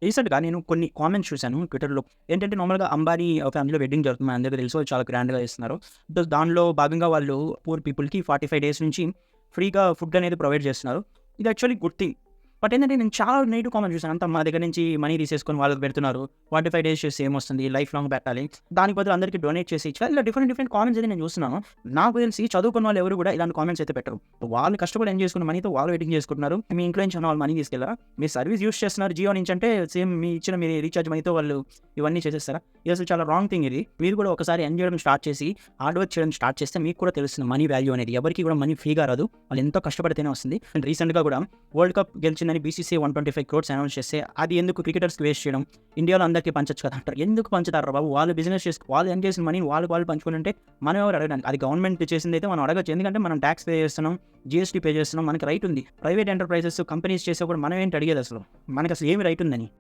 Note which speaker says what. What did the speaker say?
Speaker 1: రీసెంట్‌గా నేను కొన్ని కామెంట్స్ చూసాను ట్విట్టర్‌లో. ఏంటంటే నార్మల్‌గా అంబానీ ఫ్యామిలీలో వెడ్డింగ్ జరుగుతుంది. మనందరికీ తెలుసు. చాలా గ్రాండ్‌గా చేస్తున్నారు. దానిలో భాగంగా వాళ్ళు పూర్ పీపుల్‌కి 45 డేస్ నుంచి ఫ్రీగా ఫుడ్ అనేది ప్రొవైడ్ చేస్తున్నారు. ఇది యాక్చువల్లీ గుడ్ థింగ్. బట్ ఏంటంటే నేను చాలా నెగెటివ్ కామెంట్స్ చూసాను. అంతా మన దగ్గర నుంచి మనీ తీసేసుకొని వాళ్ళకి పెడుతున్నారు. 45 డేస్ చేస్తే ఏమొస్తుంది? లైఫ్ లాంగ్ పెట్టాలి. దానికి బదులు అందరికీ డొనేట్ చేసి ఇట్లా ఇలా డిఫరెంట్ డిఫరెంట్ కామెంట్స్ అయితే నేను చూస్తున్నాను. నాకు తెలిసి చదువుకున్న వాళ్ళు ఎవరు కూడా ఇలాంటి కామెంట్స్ అయితే పెట్టరు. వాళ్ళు కష్టపడి ఎర్న్ చేసుకున్న మనీతో వాళ్ళు వెడ్డింగ్ చేసుకుంటున్నారు. మీ ఇంట్లో నుంచి వాళ్ళు మనీ తీసుకెళ్లారా? మీరు సర్వీస్ యూజ్ చేస్తున్నారు జియో నుంచి అంటే సేమ్ మీ ఇచ్చిన మీ రీచార్జ్ మనీతో వాళ్ళు ఇవన్నీ చేసేస్తారా? ఇది అసలు చాలా రాంగ్ థింగ్ ఇది. మీరు కూడా ఒకసారి ఎర్న్ చేయడం స్టార్ట్ చేసి హార్డ్ వర్క్ చేయడం స్టార్ట్ చేస్తే మీకు కూడా తెలుస్తుంది మనీ వాల్యూ అనేది. ఎవరికీ కూడా మనీ ఫ్రీగా రాదు. వాళ్ళు ఎంతో కష్టపడితేనే వస్తుంది. అండ్ రీసెంట్‌గా కూడా వరల్డ్ కప్ గెలిచిందని బీసీసీఐ 125 క్రోర్స్ అనౌన్స్ చేస్తే అది ఎందుకు క్రికెటర్స్‌కి వేస్ట్ చేయడం? ఇండియాలో అందరికీ పంచొచ్చు కదా అంటారు. ఎందుకు పంచుతారురా బాబు? వాళ్ళు బిజినెస్ వాళ్ళు ఎర్న్ చేసిన మనీని వాళ్ళు పంచుకుంటుంటే మనం ఎవరు అడగడానికి? అది గవర్నమెంట్ చేసిందైతే మనం అడగొచ్చు. ఎందుకంటే మనం టాక్స్ పే చేస్తున్నాం, జీఎస్టీ పే చేస్తున్నాం. మనకి రైట్ ఉంది. ప్రైవేట్ ఎంటర్‌ప్రైజెస్, కంపెనీస్ చేసేప్పుడు మనం ఏంటి అడిగేది అసలు? మనకసలు ఏమి రైట్ ఉందని?